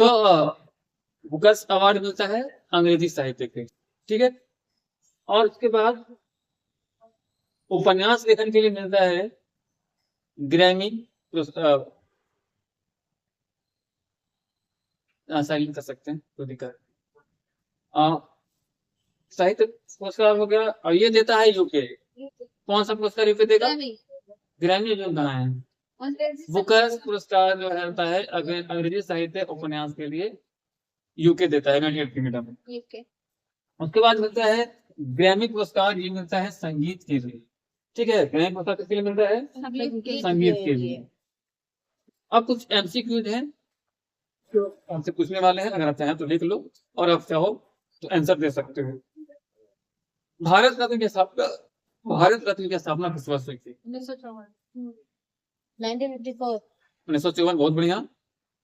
तो Booker's award मिलता है अंग्रेजी साहित्य के, ठीक है। और उसके बाद उपन्यास लेखन के लिए मिलता है ग्रैमी साइलेंट कर सकते हैं, कोई दिक्कत। साहित्य पुरस्कार हो गया, और ये देता है यूके। कौन सा पुरस्कार यूके देगा? ग्रैमी जो कहा है। बुकर्स पुरस्कार जो है होता है अंग्रेजी साहित्य उपन्यास के लिए यूके देता है, यूनाइटेड किंगडम में। उसके बाद मिलता है ग्रैमी पुरस्कार, ये मिलता है संगीत के लिए, ठीक है। ग्रैमी पुरस्कार किसके लिए मिलता है? संगीत के लिए। अब कुछ एमसीक्यूज हैं जो आपसे पूछने वाले हैं, अगर आप चाहें तो लिख लो, और आप चाहो तो आंसर दे सकते हो। भारत रत्न की स्थापना किस वर्ष हुई थी? 1954। बहुत बढ़िया।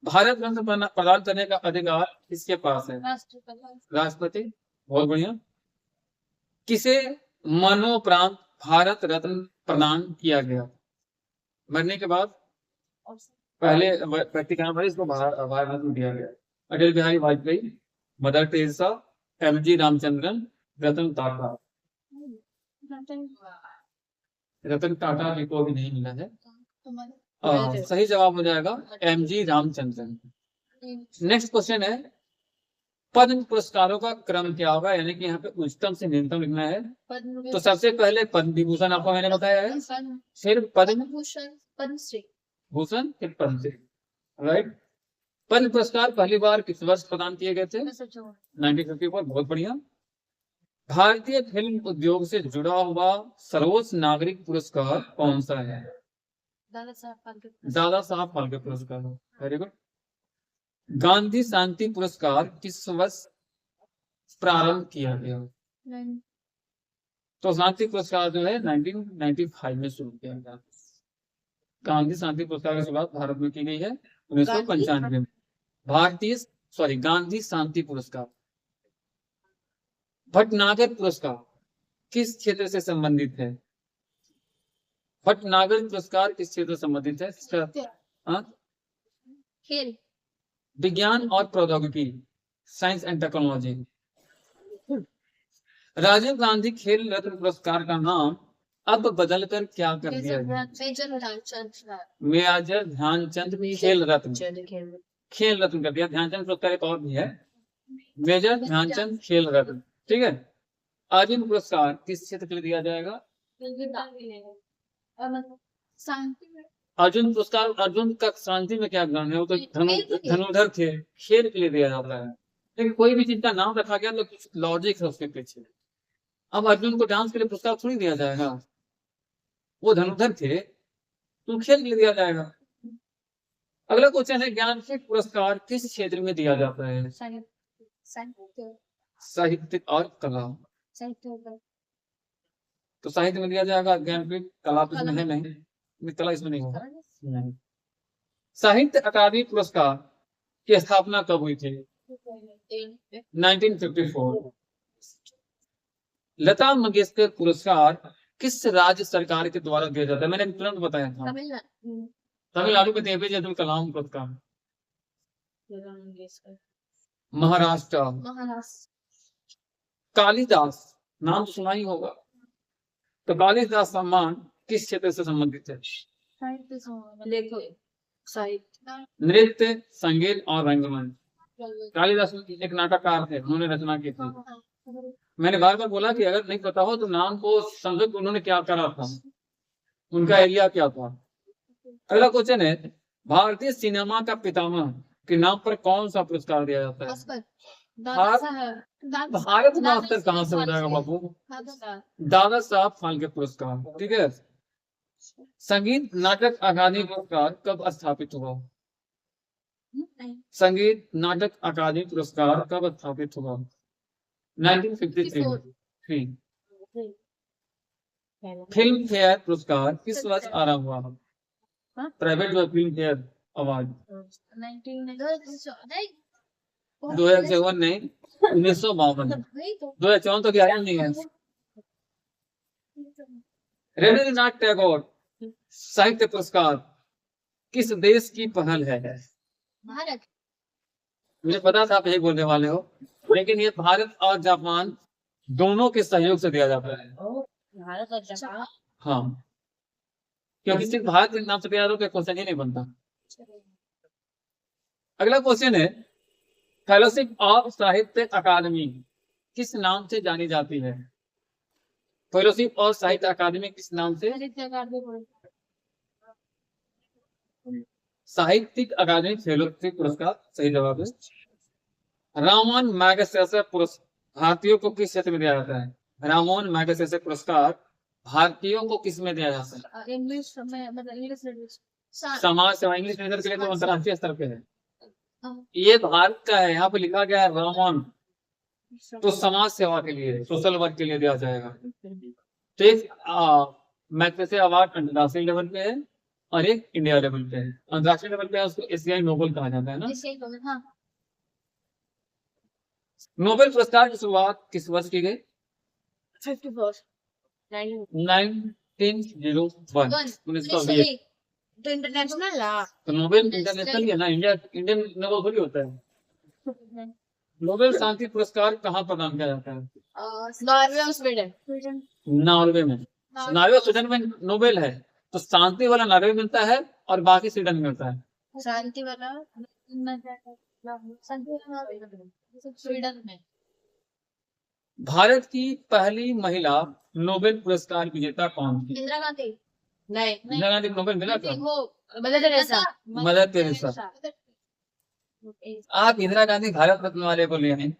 भारत रत्न प्रदान करने का अधिकार किसके पास है? राष्ट्रपति। बहुत बढ़िया। किसे मरणोपरांत भारत रत्न प्रदान किया गया? मरने के बाद पहले व्यक्ति का नाम है, इसको भारत रत्न दिया गया। Atal Bihari Vajpayee, Mother Teresa, MG Ramachandran, Ratan Tata. Ratan Tata ji को भी नहीं मिला है। सही जवाब हो जाएगा एमजी रामचंद्रन। नेक्स्ट क्वेश्चन है, पद्म पुरस्कारों का क्रम क्या होगा, यानी कि यहाँ पे उच्चतम से निम्नतम लिखना है। तो सबसे पहले पद्म विभूषण आपको मैंने बताया है, फिर पद्म भूषण, फिर पद्मश्री, राइट। पद्म पुरस्कार पहली बार किस वर्ष प्रदान किए गए थे? 1954। बहुत बढ़िया। भारतीय फिल्म उद्योग से जुड़ा हुआ सर्वोच्च नागरिक पुरस्कार कौन सा है? दादा साहब फाल्के पुरस्कार। Very good. गांधी शांति पुरस्कार किस वर्ष प्रारंभ किया गया? तो शांति पुरस्कार जो है 1995 में शुरू किया गया। गांधी शांति पुरस्कार की शुरुआत भारत में की गई है 1995 में। गांधी शांति पुरस्कार। भटनागर पुरस्कार किस क्षेत्र से संबंधित है? भटनागर पुरस्कार किस क्षेत्र से संबंधित है? खेल, विज्ञान और प्रौद्योगिकी, science and technology. Rajiv Gandhi Khel Ratna पुरस्कार का नाम अब बदलकर क्या कर दिया गया? मेजर ध्यानचंद खेल रत्न कर दिया। ध्यानचंद पुरस्कार एक और भी है, मेजर ध्यानचंद खेल रत्न, ठीक है। अर्जुन पुरस्कार किस क्षेत्र के लिए दिया जाएगा? अर्जुन पुरस्कार, अर्जुन का शांति में क्या ज्ञान है? वो तो धनुर्धर थे, खेल के लिए दिया जाता है। लेकिन कोई भी चीज का नाम रखा गया तो कुछ लॉजिक है उसके पीछे। अब अर्जुन को डांस के लिए पुरस्कार थोड़ी दिया जाएगा, वो धनुर्धर थे तो खेल के लिए दिया जाएगा। अगला क्वेश्चन है, ज्ञानपीठ पुरस्कार किस क्षेत्र में दिया जाता है? साहित्य और कला। तो साहित्य में दिया जाएगा ज्ञानपीठ, कला इसमें है नहीं, कला इसमें नहीं होगा। साहित्य अकादमी पुरस्कार की स्थापना कब हुई थी? 1954। लता मंगेशकर पुरस्कार किस राज्य सरकार के द्वारा दिया जाता है? मैंने तुरंत बताया था, तमिलनाडु में एपीजे अब्दुल कलाम पुरस्कार। महाराष्ट्र। कालिदास नाम तो सुना ही होगा, तो कालिदास सम्मान किस क्षेत्र से संबंधित है? नृत्य, संगीत और रंगमंच। कालिदास एक नाटककार थे, उन्होंने रचना की थी। मैंने बार बार बोला कि अगर नहीं पता हो तो नाम को समझो कि उन्होंने क्या करा था, उनका एरिया क्या था। अगला क्वेश्चन है, भारतीय सिनेमा का पितामह के नाम पर कौन सा पुरस्कार दिया जाता है? भारत मास्टर कहाँ से हो जाएगा बाबू? दादा साहब फाल्के पुरस्कार, ठीक है। संगीत नाटक अकादमी पुरस्कार कब स्थापित हुआ? संगीत नाटक अकादमी पुरस्कार कब स्थापित हुआ? 1953। फिल्म फेयर पुरस्कार किस वर्ष आरंभ हुआ? प्राइवेट जो फिल्म फेयर अवार्ड 2054 नहीं, 1952। 2054 तो क्या नहीं है। रविन्द्रनाथ टैगोर साहित्य पुरस्कार किस देश की पहल है? भारत। मुझे पता था आप यही बोलने वाले हो, लेकिन ये भारत और जापान दोनों के सहयोग से दिया जाता है। भारत और जापान। हाँ, क्योंकि सिर्फ भारत के नाम से दिया तो क्वेश्चन ही नहीं बनता। अगला क्वेश्चन है, फेलोशिप ऑफ साहित्य अकादमी किस नाम से जानी जाती है? फेलोशिप ऑफ साहित्य अकादमी किस नाम से? साहित्यिक अकादमी फेलोशिप पुरस्कार सही जवाब है। रामन मैगसेसे पुरस्कार भारतीयों को किस क्षेत्र में दिया जाता है? रामन मैगसेसे पुरस्कार भारतीयों को किस में दिया जाता है? इंग्लिश में, मतलब इंग्लिश समाज सेवा, इंग्लिश मेजर के लिए तो अंतर्राष्ट्रीय स्तर पे है। ये भारत का है, यहाँ पे लिखा गया है रामन, तो समाज सेवा के लिए, सोशल वर्क के लिए दिया जाएगा। तो एक मैगसेसे अवार्ड अंतर्राष्ट्रीय लेवल पे है और एक इंडिया लेवल पे है। अंतर्राष्ट्रीय लेवल पे है उसको एशियाई नोबेल कहा जाता है ना। हाँ। नोबेल पुरस्कार की शुरुआत किस वर्ष की गई? 54 1901। तो इंटरनेशनल ला, तो नोबेल इंटरनेशनल ही है ना, इंडियन नोबेल थोड़ी होता है। नोबेल शांति पुरस्कार कहाँ प्रदान किया जाता है? नॉर्वे और स्वीडन। नॉर्वे में। नॉर्वे स्वीडन में नोबेल है, तो शांति वाला नॉर्वे में मिलता है और बाकी स्वीडन में मिलता है। शांति वाला स्वीडन में। भारत की पहली महिला नोबेल पुरस्कार विजेता कौन थी? इंदिरा गांधी। नहीं, इंदिरा गांधी को नोबेल मिला था? Mother Teresa. Mother Teresa. आप इंदिरा गांधी भारत रत्न वाले को ले आए।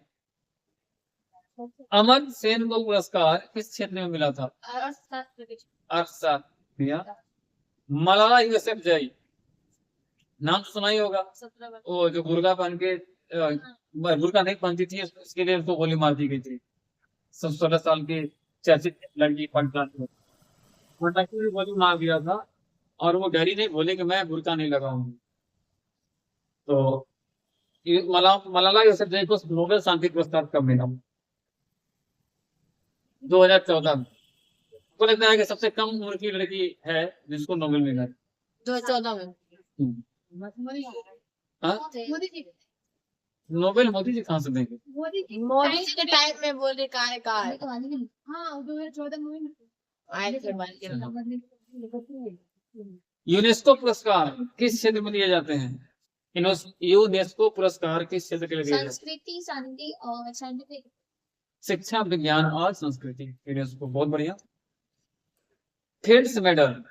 अमर सेन को पुरस्कार किस क्षेत्र में मिला था? अर्थशास्त्र। मलाला यूसुफजई, नाम तो सुना ही होगा। वो जो बुर्का पहन के बुर्का नहीं पहनती थी, उसके लिए उसको गोली मार दी गई थी। 16 साल की चर्चित लड़की पटना की गोली मार दिया था और वो डरी नहीं, बोले कि मैं बुर्का नहीं लगाऊंगी। तो मलाला यूसुफजई को नोबेल शांति पुरस्कार कब मिला? 2014 में। आपको लगता है कि सबसे कम उम्र की लड़की है जिसको नोबेल मिला? 2014 में। नोबेल मोदी जी कहाँ से देंगे? मोदी जी के टाइम में बोले कहा है। हाँ, 2014 में आए थे। यूनेस्को पुरस्कार किस क्षेत्र में दिए जाते हैं? यूनेस्को पुरस्कार किस क्षेत्र के लिए दिए जाते हैं? संस्कृति, शांति और साइंटिफिक, शिक्षा, विज्ञान और संस्कृति। यूनेस्को, बहुत बढ़िया। फिल्ड्स मेडल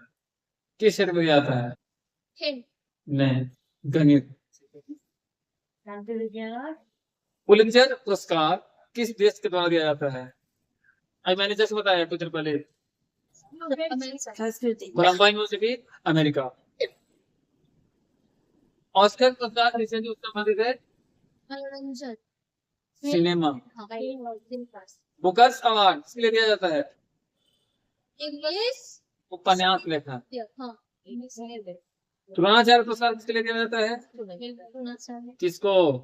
किस क्षेत्र में दिया जाता है? नहीं, गणित। पुलित्जर पुरस्कार किस देश के द्वारा दिया जाता है? अभी मैंने जैसे बताया कुछ देर पहले, कोलंबिया यूनिवर्सिटी, अमेरिका। ऑस्कर पुरस्कार किसे संबंधित है? सिनेमा। बुकर्स अवार्ड किसके लिए दिया जाता है? उपन्यास लेखक। द्रोणाचार्य पुरस्कार किसके लिए दिया जाता है? किसको?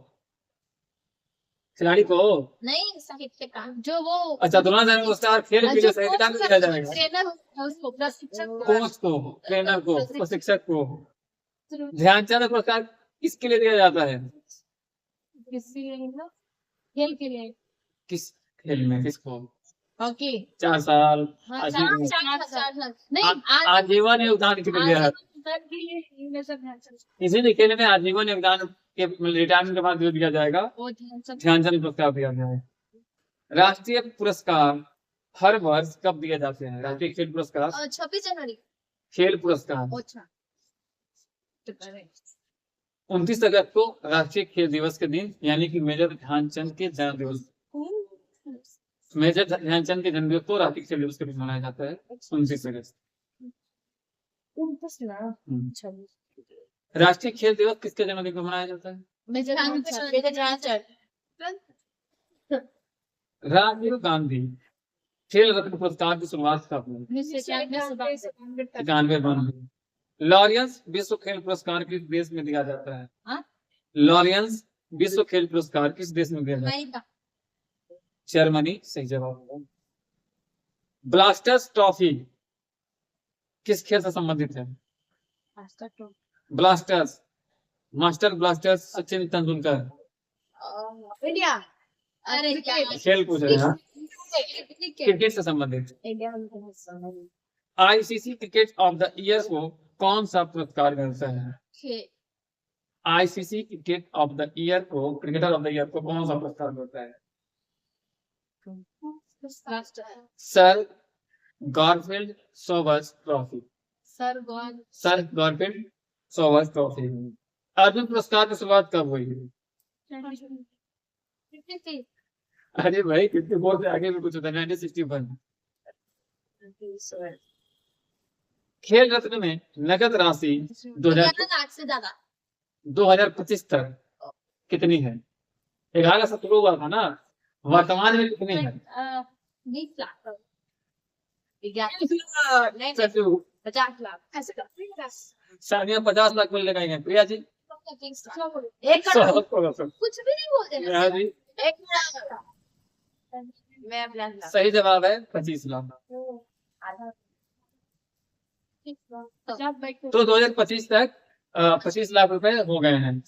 खिलाड़ी को नहीं, साहित्यकार जो वो। अच्छा, द्रोणाचार्य पुरस्कार खेल के लिए साहित्यकार को दिया जाएगा। कोच को, ट्रेनर को, प्रशिक्षक को। ध्यानचंद पुरस्कार किसके लिए दिया जाता है? खेल के लिए। किस खेल में? किसको? हॉकी। 4 साल नहीं, आजीवन योगदान के लिए। किसी भी खेल में आजीवन योगदान के रिटायरमेंट के बाद जो दिया जाएगा ध्यानचंद पुरस्कार दिया जाएगा। राष्ट्रीय पुरस्कार हर वर्ष कब दिए जाते हैं? राष्ट्रीय खेल पुरस्कार 26 जनवरी। खेल पुरस्कार 29 अगस्त को राष्ट्रीय खेल दिवस के दिन, यानी कि मेजर ध्यानचंद के जन्म दिवस। मेजर ध्यानचंद के जन्मदिवस को राष्ट्रीय खेल दिवस के दिन मनाया जाता है 29 अगस्त। राष्ट्रीय खेल दिवस किसके जन्मदिन को मनाया जाता है? राजीव गांधी खेल रत्न पुरस्कार की शुरुआत कब हुई? 91। लॉरेंस विश्व खेल पुरस्कार किस देश में दिया जाता है? लॉरेंस विश्व खेल पुरस्कार किस देश में दिया जाता है? जर्मनी, सही जवाब। ब्लास्टर्स ट्रॉफी किस खेल से संबंधित है? Blasters, master blasters Sachin Tendulkar India. अरे खेल पूछ रहे हैं हाँ? क्रिकेट से संबंधित। India ICC cricket of the year को कौन सा पुरस्कार मिलता है? ICC cricket of the year को, क्रिकेटर ऑफ द ईयर को कौन सा पुरस्कार मिलता है? Sir Garfield Sobers trophy. Sir God sir Garfield Sobers trophy. Arjun पुरस्कार की शुरुआत कब हुई? अरे भाई कितने बहुत आगे भी कुछ होता है। 1961। खेल रत्न में नगद राशि 2025 तक कितनी है? 11 से शुरू हुआ था ना, वर्तमान में कितनी है? 20 लाख। नहीं 50 लाख ऐसे कर। सानिया 50 लाख मिलने का प्रिया जी एक करोड़ कुछ भी नहीं बोलते प्रिया जी 1 करोड़। मैं 50 लाख। सही जवाब है 25 लाख। तो 2025 तक 25 लाख रुपए हो गए हैं।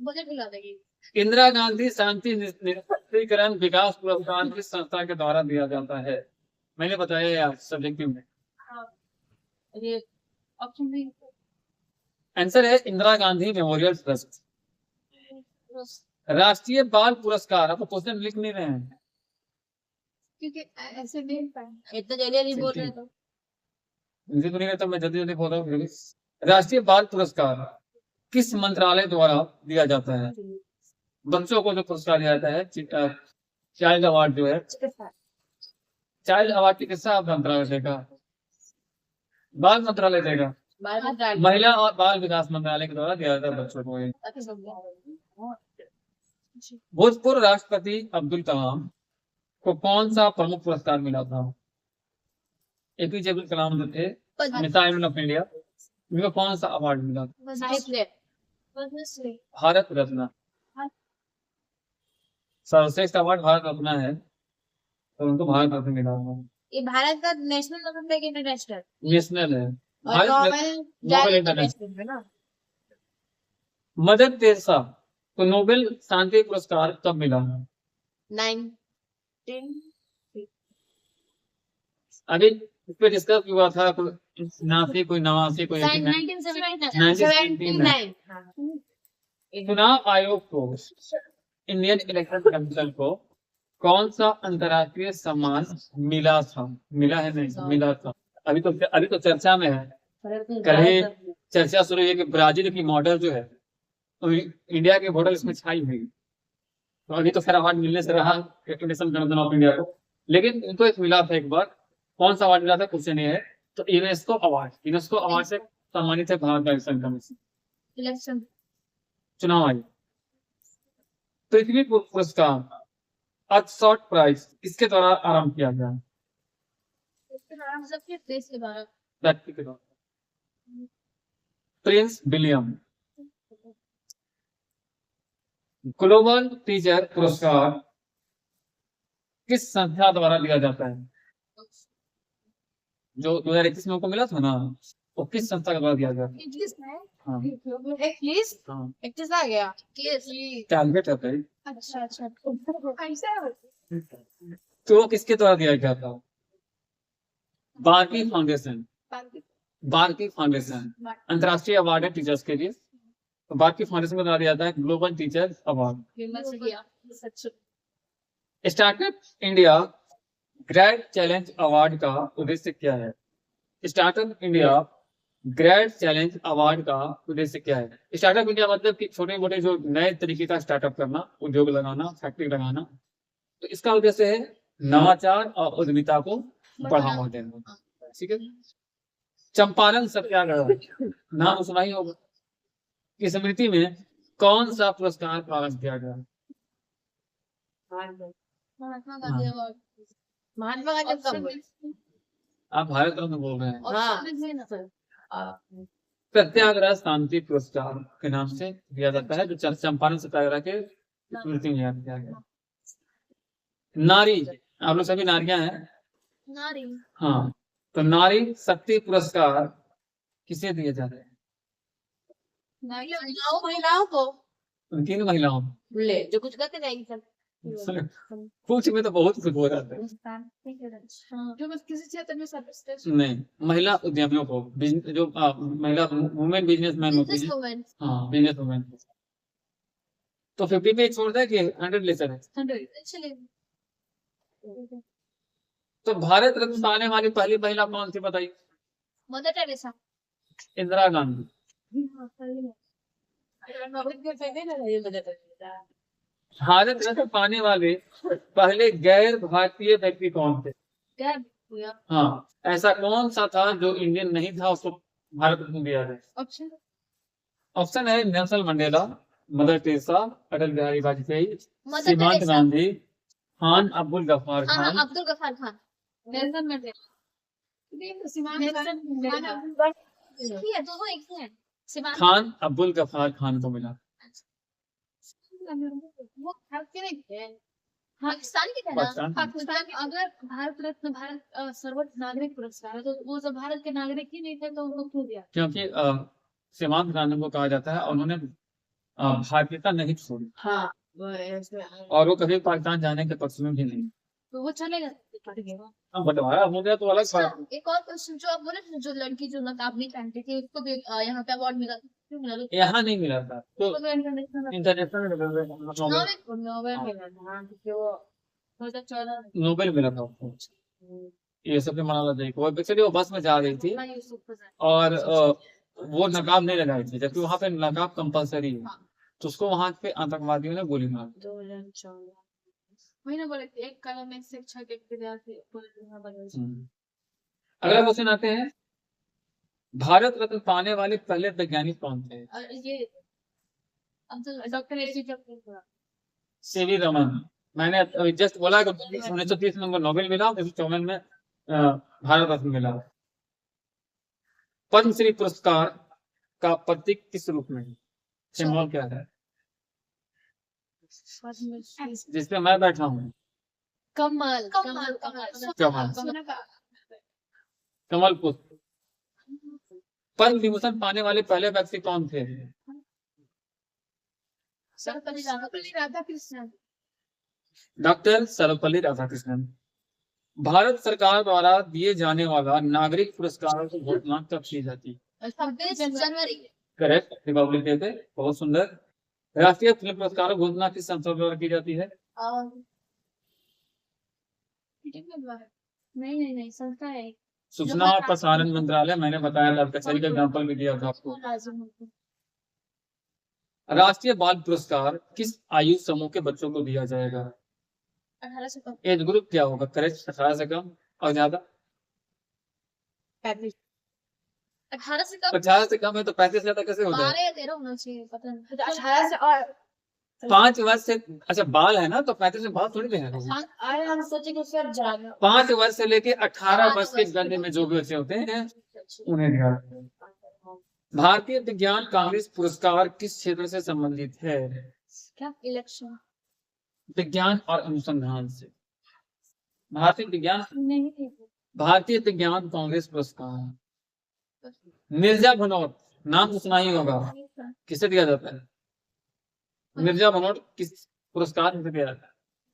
बजट मिला देगी। इंदिरा गांधी शांति निरस्त्रीकरण विकास पुरस्कार किस संस्था के द्वारा दिया जाता है? मैंने बताया यार सब्जेक्टिव में। ये ऑप्शन भी आंसर है इंदिरा गांधी मेमोरियल ट्रस्ट। राष्ट्रीय बाल पुरस्कार, आपको क्वेश्चन लिख नहीं रहे हैं क्योंकि ऐसे भी इतना जल्दी नहीं बोल रहे तो मुझे तो नहीं रहता, मैं जल्दी जल्दी बोल रहा हूँ। राष्ट्रीय बाल पुरस्कार किस मंत्रालय द्वारा दिया जाता है? बच्चों को जो पुरस्कार दिया जाता है, चाइल्ड अवार्ड जो है, चाइल्ड अवार्ड किसका मंत्रालय देगा? बाल मंत्रालय देगा। महिला और बाल विकास मंत्रालय के द्वारा दिया जाता है बच्चों को। भूतपूर्व राष्ट्रपति अब्दुल कलाम को कौन सा प्रमुख पुरस्कार मिला था? एपीजे अब्दुल कलाम जो थे, मिसाइल ऑफ इंडिया, उनको कौन सा अवार्ड मिला? भारत रत्न। सर्वश्रेष्ठ अवार्ड भारत रत्न है, तो उनको भारत रत्न मिला है। ये भारत का नेशनल है कि इंटरनेशनल? नेशनल है। और नोबेल इंटरनेशनल है ना। मदर टेरेसा को नोबेल शांति पुरस्कार कब मिला? 19 अभी इस पे डिस्कस हुआ था, कोई 89 कोई 89 कोई 1979। चुनाव आयोग को, इंडियन इलेक्शन कमीशन को कौन सा अंतर्राष्ट्रीय सम्मान मिला था? मिला है नहीं मिला था? अभी तो चर्चा में है। कल ही चर्चा शुरू हुई कि ब्राजील की मॉडल जो है, तो इंडिया के मॉडल इसमें छाई हुई। तो अभी तो खैर अवार्ड मिलने से रहा नेशनल गणतंत्र ऑफ इंडिया को, लेकिन इनको एक मिला था एक बार। कौन सा अवार्ड मिला था क्वेश्चन ये है। तो यूनेस्को अवार्ड से सम्मानित है भारत का इलेक्शन कमीशन, इलेक्शन चुनाव आयोग। पृथ्वी पुरस्कार शॉर्ट प्राइज किसके द्वारा आरंभ किया गया? सबके देश के द्वारा व्यक्ति के द्वारा, प्रिंस विलियम। ग्लोबल टीचर पुरस्कार किस संस्था द्वारा दिया जाता है? जो 2021 में उनको मिला था ना, वो किस संस्था के द्वारा दिया गया? हाँ। 21 आ गया। टारगेट है भाई। अच्छा तो वो किसके द्वारा दिया गया था? बार्की फाउंडेशन। बार्की फाउंडेशन अंतर्राष्ट्रीय अवार्ड है टीचर्स के लिए। तो बार्की फाउंडेशन को द्वारा दिया जाता है global teacher award. Startup India great challenge award का उद्देश्य क्या है? Startup India great challenge award का उद्देश्य क्या है? स्टार्टअप इंडिया मतलब कि छोटे मोटे जो नए तरीके का स्टार्टअप करना, उद्योग लगाना, फैक्ट्री लगाना। तो इसका उद्देश्य है नवाचार और उद्यमिता को बढ़ावा देना। ठीक है। चंपारण सत्याग्रह नाम सुना ही होगा, की स्मृति में कौन सा पुरस्कार प्रारंभ किया गया? महात्मा गांधी। आप भारत रत्न बोल रहे हैं। हाँ। सत्याग्रह शांति पुरस्कार के नाम से दिया जाता है, जो चंपारण सत्याग्रह के स्मृति में याद किया गया। नारी, आप लोग सभी नारियां हैं। नारी। हाँ, तो नारी शक्ति पुरस्कार किसे दिए जाते हैं? महिलाओं को। उन 3 महिलाओं में। ले जो कुछ करते जाएगी सब कुछ में तो बहुत कुछ हो जाता है। जो बस किसी क्षेत्र में सर्वश्रेष्ठ नहीं, महिला उद्यमियों को जो महिला वुमेन बिजनेसमैन होती है, वुमेन हाँ बिजनेस वुमेन। तो 50 पे छोड़ दे कि 100 लेकर है। 100 चलिए। तो भारत रत्न पाने वाली पहली महिला कौन थी बताइए? Mother Teresa. इंदिरा गांधी। भारत रत्न पाने वाले पहले गैर भारतीय व्यक्ति कौन थे? हाँ, ऐसा कौन सा था जो इंडियन नहीं था उसको भारत रत्न दिया जाए? ऑप्शन ऑप्शन है Nelson Mandela, Mother Teresa, Atal Bihari Vajpayee, Mother Seemant Teresa. Gandhi, Khan Abdul Ghaffar हाँ खान। अब्दुल गफ्फार खान। Nelson Mandela. ठीक है दोनों एक ही हैं। सीमांत खान अब्दुल गफ्फार खान को मिला। वो भारत के नहीं थे, पाकिस्तान के थे ना। पाकिस्तान। पाकिस्तान में अगर भारत रत्न भारत सर्वोच्च नागरिक पुरस्कार है तो वो सब भारत के नागरिक ही नहीं थे तो उनको क्यों दिया? क्योंकि सीमांत गांधी को कहा जाता है उन्होंने भारतीयता नहीं छोड़ी हाँ वो ऐसे और वो कभी पाकिस्तान जाने के पक्ष में भी नहीं। तो वो चलेगा। बंटवारा हो गया तो अलग बात है। एक और क्वेश्चन जो आप बोले थे, जो लड़की जो नकाब नहीं पहनती थी उसको भी यहाँ पे अवार्ड मिला, क्यों मिला? यहाँ नहीं मिला था तो उसको भी इंटरनेशनल इंटरनेशनल नोबेल मिला था क्योंकि वो 2014 में नोबेल मिला था उसको। ये सब पे मनाला जाए वो एक्चुअली वो बस में जा रही थी और वो नकाब नहीं लगाई थी जबकि वहाँ पे नकाब कंपलसरी है। तो उसको वहाँ पे आतंकवादियों ने गोली मार दी। 2014 वही ना बोले एक कलम में शिक्षक एक विद्यार्थी अगला क्वेश्चन आते हैं, भारत रत्न पाने वाले पहले वैज्ञानिक कौन थे? ये doctor APJ Abdul Kalam. CV Raman. मैंने जस्ट बोला कि 1930 में उनको नोबेल मिला, 1954 में भारत रत्न मिला। पद्मश्री पुरस्कार का प्रतीक किस रूप में है? सिंबल क्या है जिसपे मैं बैठा हूँ? कमल कमल कमल कमल पुष्प। पद्म विभूषण पाने वाले पहले व्यक्ति कौन थे? सर्वपल्ली राधाकृष्णन। डॉक्टर सर्वपल्ली राधाकृष्णन। भारत सरकार द्वारा दिए जाने वाला नागरिक पुरस्कारों की घोषणा कब की जाती है? 26 जनवरी। करेक्ट, रिपब्लिक डे पे। बहुत सुंदर। राष्ट्रीय फिल्म पुरस्कारों की घोषणा किस संस्था द्वारा की जाती है? नहीं संस्था है सूचना और प्रसारण मंत्रालय। मैंने बताया था, कचहरी का एग्जाम्पल भी दिया था आपको। राष्ट्रीय बाल पुरस्कार किस आयु समूह के बच्चों को दिया जाएगा? 18 से कम। एज ग्रुप क्या होगा? करेक्ट, 18 से कम और ज्यादा 35। 18 से कम। 50 से कम है तो 35 से ज्यादा कैसे हो जाए? 12 या 13 होना चाहिए, पता नहीं। 18 से और 5 वर्ष से, अच्छा बाल है ना तो 35 में बाल थोड़ी देना। अरे हम सोचे कि सर जाएगा 5 वर्ष से लेके 18 वर्ष के गंदे में जो भी बच्चे होते हैं उन्हें दिया। भारतीय विज्ञान कांग्रेस पुरस्कार किस क्षेत्र से संबंधित है? क्या? इलेक्शन। विज्ञान और अनुसंधान से। भारतीय विज्ञान कांग्रेस पुरस्कार। मिर्जा भनोट, नाम तो सुना ही होगा, किसे दिया जाता है? मिर्जा भनोट किस पुरस्कार से दिया जाता है?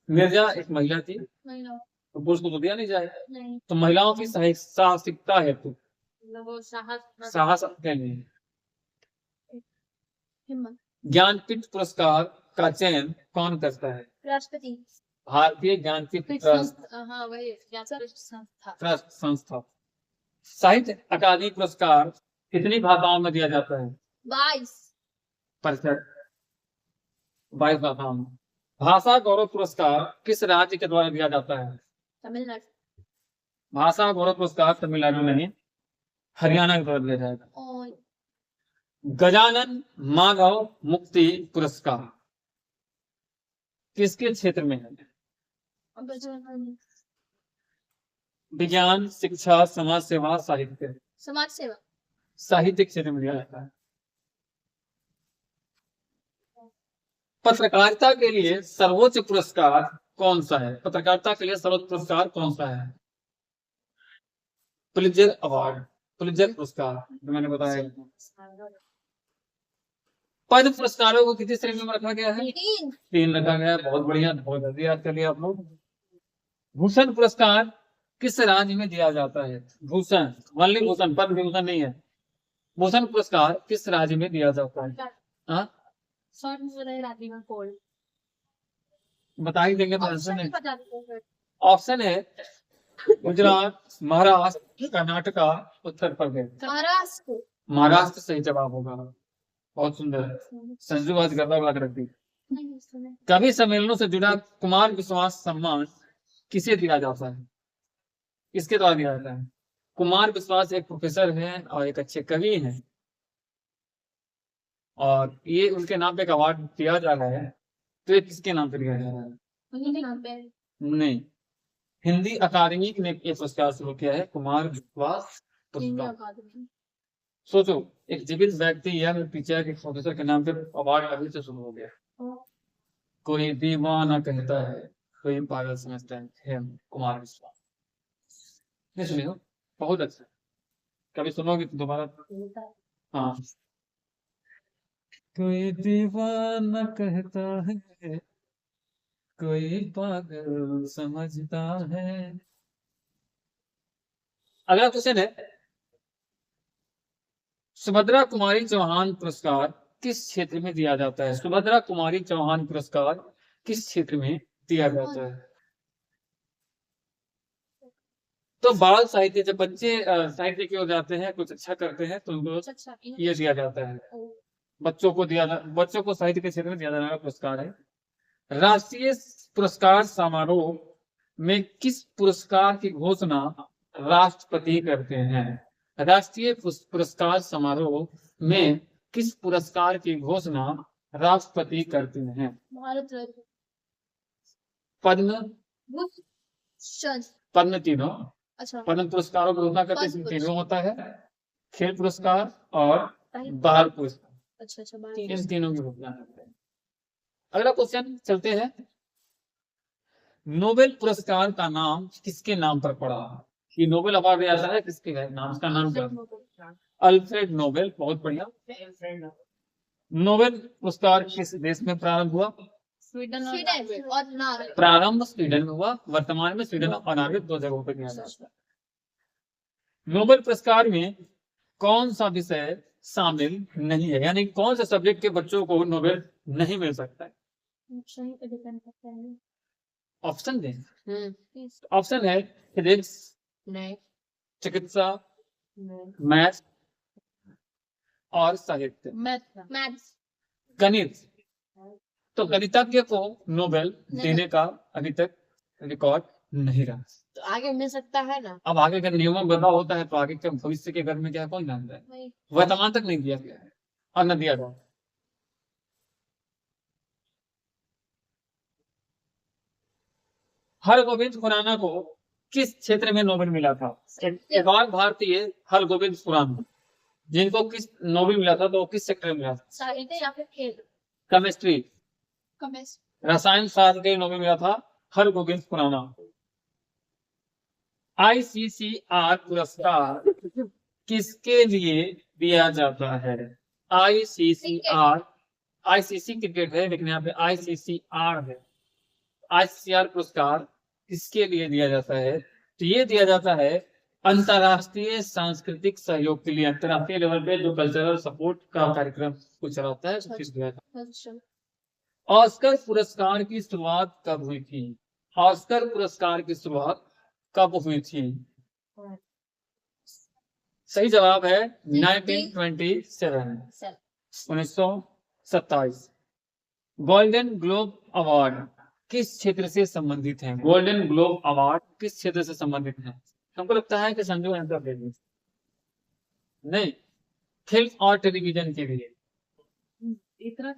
मिर्जा एक महिला थी तो पुरुष को तो दिया नहीं जाए, तो महिलाओं की साहसिकता हेतु साहस के लिए ज्ञानपीठ पुरस्कार का चयन कौन करता है? राष्ट्रपति। भारतीय ज्ञानपीठ हाँ वही ट्रस्ट संस्था। साहित्य अकादमी पुरस्कार कितनी भाषाओं में दिया जाता है? 22%। 22 भाषाओं में। भाषा गौरव पुरस्कार किस राज्य के द्वारा दिया जाता है? तमिलनाडु। भाषा गौरव पुरस्कार तमिलनाडु नहीं, हरियाणा के द्वारा दिया जाएगा। गजानन माधव मुक्ति पुरस्कार किसके क्षेत्र में है? विज्ञान, शिक्षा, समाज सेवा, साहित्य। समाज सेवा। साहित्य क्षेत्र में दिया जाता है। पत्रकारिता के लिए सर्वोच्च पुरस्कार कौन सा है? पत्रकारिता के लिए सर्वोच्च पुरस्कार कौन सा है? पुलित्जर अवार्ड, पुलित्जर पुरस्कार जो मैंने बताया। पद्म पुरस्कारों को कितनी श्रेणी में रखा गया है? 3 3 रखा गया है। बहुत बढ़िया, बहुत जल्दी याद कर लिया आप लोग। भूषण पुरस्कार किस राज्य में दिया जाता है? भूषण, वनली भूषण, पद्म विभूषण नहीं है। भूषण पुरस्कार किस राज्य में दिया जाता है? हाँ, शॉर्ट में रहे राती में कोल्ड बता ही देंगे तो आंसर ऑप्शन नहीं। नहीं बता दो फिर। ऑप्शन है गुजरात, महाराष्ट्र, कर्नाटका, उत्तर प्रदेश। महाराष्ट्र महाराष्ट्र सही जवाब होगा। बहुत सुंदर, संजू आज गला लग रख दी। नहीं सुने। कवि सम्मेलनों से जुड़ा कुमार विश्वास सम्मान किसे दिया जाता है? किसके द्वारा दिया जाता है? कुमार विश्वास एक प्रोफेसर हैं और एक अच्छे कवि हैं, और ये उनके नाम पे एक अवार्ड दिया जा रहा है। तो ये किसके नाम पे दिया जा रहा है? उन्हीं नाम पे नहीं, हिंदी अकादमी ने ये पुरस्कार शुरू किया है, कुमार विश्वास इंडिया पुरस्कार। अकादमी। सोचो, एक जीवित व्यक्ति या टीचर के प्रोफेसर के नाम पे अवार्ड अभी से शुरू हो गया। कोई दीवाना कहता है, कोई पागल समझता है, कुमार विश्वास। नहीं सुनी हो? बहुत अच्छा, कभी सुनोगे तो दोबारा। हाँ, कोई दीवाना कहता है, कोई पागल समझता है। अगला क्वेश्चन है, सुभद्रा कुमारी चौहान पुरस्कार किस क्षेत्र में दिया जाता है? सुभद्रा कुमारी चौहान पुरस्कार किस क्षेत्र में दिया जाता है? तो बाल साहित्य, जब बच्चे साहित्य की ओर जाते हैं, कुछ अच्छा करते हैं, तो उनको अच्छा ये दिया जाता है। बच्चों को साहित्य के क्षेत्र में दिया जाने वाला पुरस्कार है। राष्ट्रीय पुरस्कार समारोह में किस पुरस्कार की घोषणा राष्ट्रपति करते हैं? राष्ट्रीय पुरस्कार समारोह में किस पुरस्कार की घोषणा राष्ट्रपति करते हैं? भारत रत्न पद्म, भूषण। पद्म तीनों, अच्छा पद्म पुरस्कारों की घोषणा करते पद्म हैं, तीनों होता है, खेल पुरस्कार और बाल पुरस्कार, अच्छा अच्छा इन तीनों की घोषणा करते हैं। अगला क्वेश्चन चलते हैं, नोबेल पुरस्कार का नाम किसके नाम पर पड़ा? ये नोबेल अवार्ड दिया जाता है, किसके नाम, इसका नाम क्या है? Alfred Nobel. बहुत बढ़िया। नोबेल पुरस्कार किस देश में प्रारंभ हुआ? स्वीडन और नॉर्वे। प्रारंभ स्वीडन में हुआ, वर्तमान में स्वीडन और नॉर्वे 2 जगहों पर दिया जाता है। नोबेल पुरस्कार में कौन सा विषय शामिल नहीं है, यानी कौन से सब्जेक्ट के बच्चों को नोबेल नहीं मिल सकता है? सही पे डिपेंड करता है। ऑप्शन दें। ऑप्शन है फिजिक्स, नहीं चिकित्सा, नहीं मैथ और साहित्य। मैथ्स। गणित। तो गणितज्ञ को नोबेल देने का अभी तक रिकॉर्ड नहीं रहा। तो आगे मिल सकता है ना। अब आगे अगर नियमों में बदलाव होता है तो आगे के भविष्य के घर में क्या कौन जानता है? वर्तमान तक नहीं दिया गया है और न दिया गया। हरगोविंद खुराना को किस क्षेत्र में नोबेल मिला था? एक और भारतीय हरगोविंद खुराना, जिनको किस नोबेल मिला था, तो वो किस सेक्टर में मिला था? साहित्य या फिर खेल? Chemistry, chemistry. रसायन शास्त्र के नोबेल मिला था हरगोविंद खुराना। ICCR पुरस्कार किसके लिए दिया जाता है? ICCR, ICC क्रिकेट है, लेकिन यहाँ पे ICCR है। ICCR पुरस्कार किसके लिए दिया जाता है? तो ये दिया जाता है अंतरराष्ट्रीय सांस्कृतिक सहयोग के लिए, अंतरराष्ट्रीय लेवल पे जो कल्चरल सपोर्ट का कार्यक्रम कुछ चलाता है, तो किस दिया जाता है। ऑस्कर पुरस्कार की शुरुआत कब हुई थी? ऑस्कर पुरस्कार की शुरुआत कब हुई थी? सही जवाब है 1927, 1927। गोल्डन ग्लोब अवार्ड किस क्षेत्र से संबंधित है? गोल्डन ग्लोब अवार्ड किस क्षेत्र से संबंधित है? हमको लगता है कि संजू आंसर दे दी। नहीं, फिल्म और टेलीविजन के लिए। इतना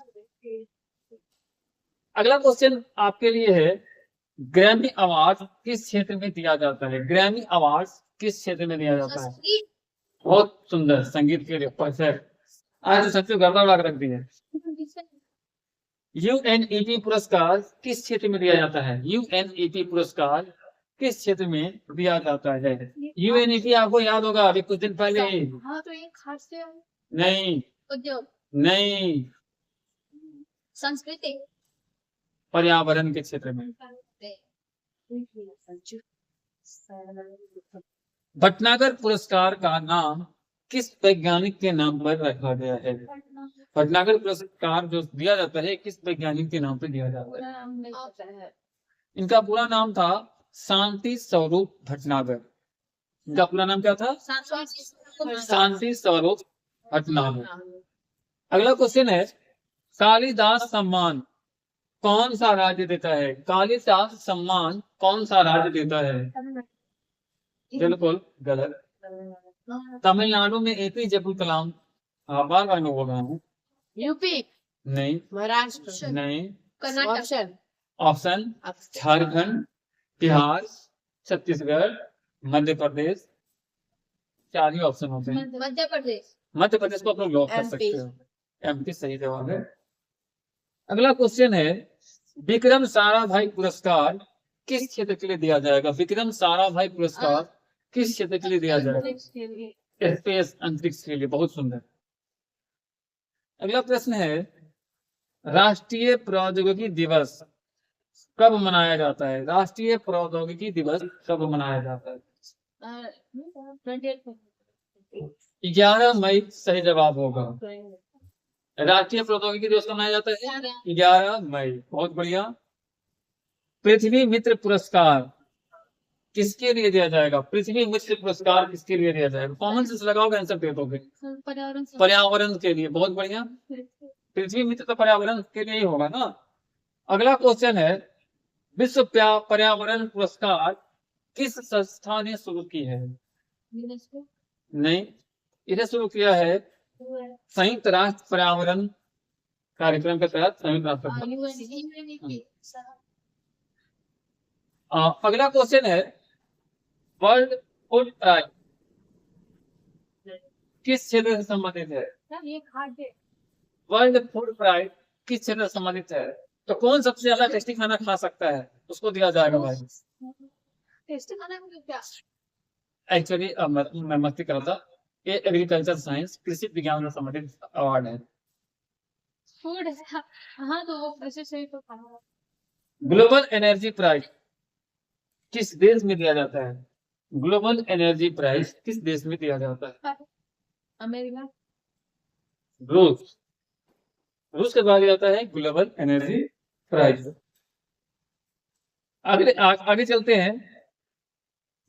अगला क्वेश्चन आपके लिए है, ग्रैमी अवार्ड किस क्षेत्र में दिया जाता है? ग्रैमी अवार्ड किस क्षेत्र में दिया जाता है? बहुत सुंदर, संगीत के लिए परफेक्ट। आज सबसे गड़बड़ लग रख दी है। UNEP पुरस्कार किस क्षेत्र में दिया जाता है? UNEP पुरस्कार किस क्षेत्र में दिया जाता है? UNEP आपको याद होगा, अभी कुछ दिन पहले। हाँ, तो ये खास से नहीं उद्योग। नहीं, संस्कृति पर्यावरण के क्षेत्र में। भटनागर पुरस्कार का नाम किस वैज्ञानिक के नाम पर रखा गया है? भटनागर पुरस्कार जो दिया जाता है किस वैज्ञानिक के नाम पर दिया जाता है? इनका पूरा नाम था शांति स्वरूप भटनागर। इनका पूरा नाम क्या था? शांति स्वरूप भटनागर। अगला क्वेश्चन है, कालिदास सम्मान कौन सा राज्य देता है? कालिदास सम्मान कौन सा राज्य देता है? बिल्कुल गलत। तमिलनाडु में एपीजे अब्दुल कलाम, बार बार मैं बोल रहा हूँ। यूपी नहीं, महाराष्ट्र नहीं। कर्नाटक ऑप्शन झारखंड, बिहार, छत्तीसगढ़, मध्य प्रदेश। 4 ही ऑप्शन होते हैं। मध्य प्रदेश। मध्य प्रदेश को आप लोग लॉक कर MP सकते हो। एमपी सही जवाब है। अगला क्वेश्चन है, विक्रम साराभाई पुरस्कार किस क्षेत्र के लिए दिया जाएगा? विक्रम साराभाई पुरस्कार किस क्षेत्र के लिए दिया जाएगा? स्पेस, अंतरिक्ष के लिए। बहुत सुंदर। अगला प्रश्न है, राष्ट्रीय प्रौद्योगिकी दिवस कब मनाया जाता है? राष्ट्रीय प्रौद्योगिकी दिवस कब मनाया जाता है? 11 मई सही जवाब होगा। राष्ट्रीय प्रौद्योगिकी दिवस कब मनाया जाता है? 11 मई। बहुत बढ़िया। पृथ्वी मित्र पुरस्कार किसके लिए दिया जाएगा? पृथ्वी मित्र पुरस्कार किसके लिए दिया जाएगा? कॉमन सेंस लगाओगे आंसर दे दोगे। पर्यावरण के लिए। बहुत बढ़िया। पृथ्वी मित्र तो पर्यावरण के लिए ही होगा ना। अगला क्वेश्चन है, विश्व पर्यावरण पुरस्कार किस संस्था ने शुरू की है? नहीं, इसे शुरू किया है संयुक्त राष्ट्र पर्यावरण कार्यक्रम के तहत संयुक्त राष्ट्र। अगला क्वेश्चन है, वर्ल्ड फूड प्राइज किस क्षेत्र से संबंधित है? वर्ल्ड फूड प्राइज किस क्षेत्र से संबंधित है? तो कौन सबसे ज्यादा टेस्टी खाना खा सकता है उसको दिया जाएगा भाई। टेस्टी खाना मतलब क्या? एक्चुअली मैं मस्ती कर रहा था। ये एग्रीकल्चर साइंस कृषि विज्ञान से संबंधित अवार्ड है। फूड है। हाँ तो वो ऐसे सही तो खाना। ग्लोबल एनर्जी प्राइज किस देश में दिया जाता है? ग्लोबल एनर्जी प्राइज किस देश में दिया जाता है? अमेरिका। रूस। रूस के द्वारा दिया जाता है ग्लोबल एनर्जी प्राइज। आगे चलते हैं,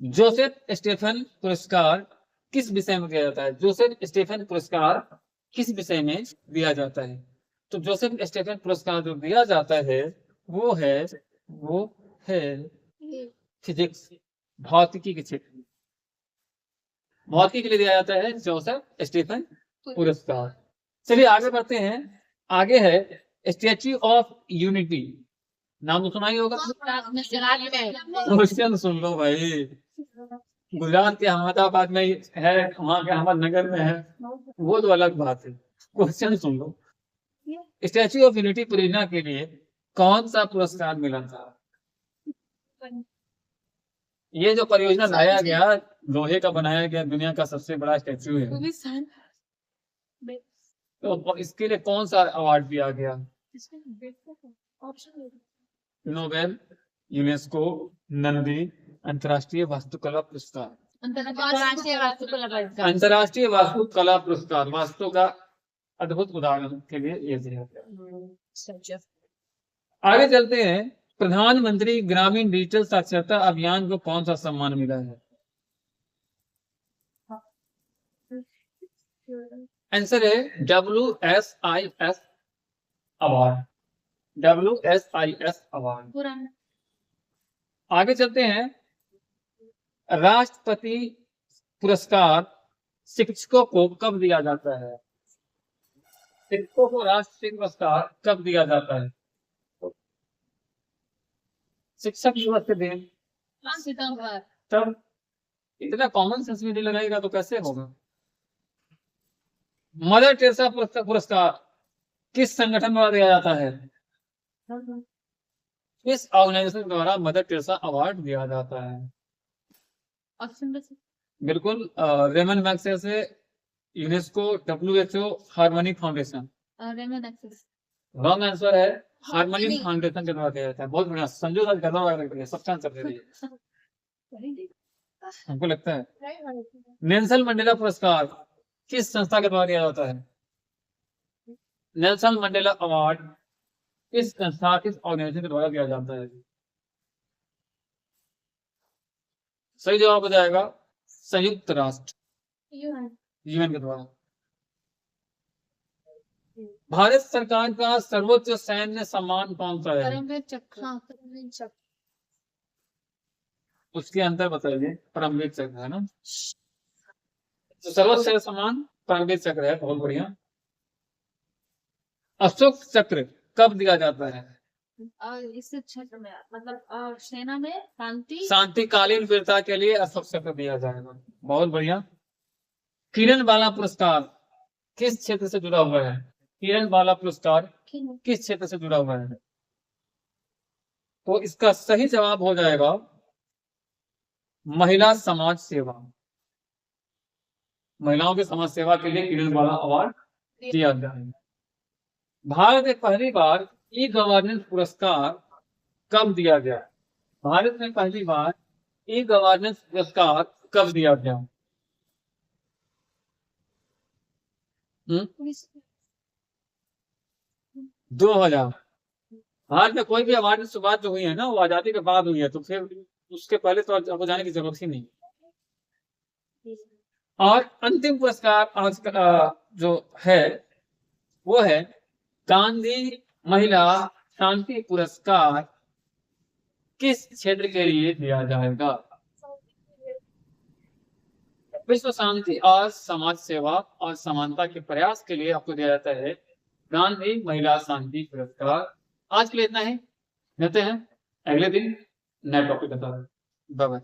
जोसेफ स्टेफन पुरस्कार किस विषय में दिया जाता है? जोसेफ स्टेफन पुरस्कार किस विषय में दिया जाता है? तो जोसेफ स्टेफन पुरस्कार जो दिया जाता है वो है फिजिक्स, भौतिकी के क्षेत्र में। भौतिकी के लिए दिया जाता है जोसेफ स्टेफन पुरस्कार। चलिए आगे बढ़ते हैं। आगे है स्टैच्यू ऑफ यूनिटी। नाम तो सुना ही होगा। क्वेश्चन सुन लो भाई। गुजरात के अहमदाबाद में है, वहां के अहमदनगर में है, वो तो अलग बात है। Question soon low, statue of unity परियोजना के लिए कौन सा पुरस्कार मिला था? ये जो परियोजना लाया गया, लोहे का बनाया गया, दुनिया का सबसे बड़ा स्टैच्यू है, तो इसके लिए कौन सा अवार्ड दिया गया? नोबेल, यूनेस्को, नंदी, अंतर्राष्ट्रीय वास्तुकला पुरस्कार। अंतर्राष्ट्रीय वास्तुकला पुरस्कार वास्तु का अद्भुत उदाहरण के लिए ये दिया गया। आगे चलते हैं, प्रधानमंत्री ग्रामीण डिजिटल साक्षरता अभियान को कौन सा सम्मान मिला है? आंसर है WSIS अवार्ड। WSIS award. आगे चलते हैं, राष्ट्रपति पुरस्कार शिक्षकों को कब दिया जाता है? शिक्षकों को राष्ट्रपति पुरस्कार कब दिया जाता है? शिक्षक दिवस के दिन। तब इतना कॉमन सेंस भी नहीं लगाएगा तो कैसे होगा? मदर टेरेसा पुरस्कार किस संगठन द्वारा दिया जाता है? किस ऑर्गेनाइजेशन द्वारा मदर टेरेसा अवार्ड दिया जाता है? बिल्कुल, Ramon Magsaysay, UNESCO, WHO, harmony foundation. Wrong answer है हार्मोनी फाउंडेशन के द्वारा दिया जाता है। बहुत बढ़िया, संजू सर गलत बात कर सबका आंसर दे रही है। हमको लगता है नेल्सन मंडेला पुरस्कार किस संस्था के द्वारा दिया जाता है? नेल्सन मंडेला अवार्ड किस संस्था, किस ऑर्गेनाइजेशन के द्वारा दिया जाता है? सही जवाब हो जाएगा संयुक्त राष्ट्र, यूएन के द्वारा। भारत सरकार का सर्वोच्च सैन्य सम्मान कौन सा है? परमवीर चक्र। उसके अंतर बताइए। परमवीर चक्र है ना, तो सर्वोच्च सैन्य सम्मान परमवीर चक्र है। बहुत बढ़िया। अशोक चक्र कब दिया जाता है? इस क्षेत्र में मतलब सेना में शांतिकालीन वीरता के लिए अशोक चक्र दिया जाएगा। बहुत बढ़िया। किरण बाला पुरस्कार किस क्षेत्र से जुड़ा हुआ है? किरण बाला पुरस्कार किस क्षेत्र से जुड़ा हुआ है? तो इसका सही जवाब हो जाएगा महिला समाज सेवा। महिलाओं की समाज सेवा के लिए किरण बाला अवार्ड दिया जाएगा। भारत में पहली बार ई गवर्नेंस पुरस्कार कब दिया गया? भारत में पहली बार ई गवर्नेंस पुरस्कार कब दिया गया? 2000। भारत में कोई भी अवार्ड की शुरुआत जो हुई है ना, वो आजादी के बाद हुई है, तो फिर उसके पहले तो आपको जाने की जरूरत ही नहीं। और अंतिम पुरस्कार आज का जो है वो है गांधी महिला शांति पुरस्कार किस क्षेत्र के लिए दिया जाएगा? विश्व शांति और समाज सेवा और समानता के प्रयास के लिए आपको दिया जाता है गांधी महिला शांति पुरस्कार। आज के लिए इतना ही, मिलते हैं अगले दिन नए टॉपिक के साथ। Bye bye.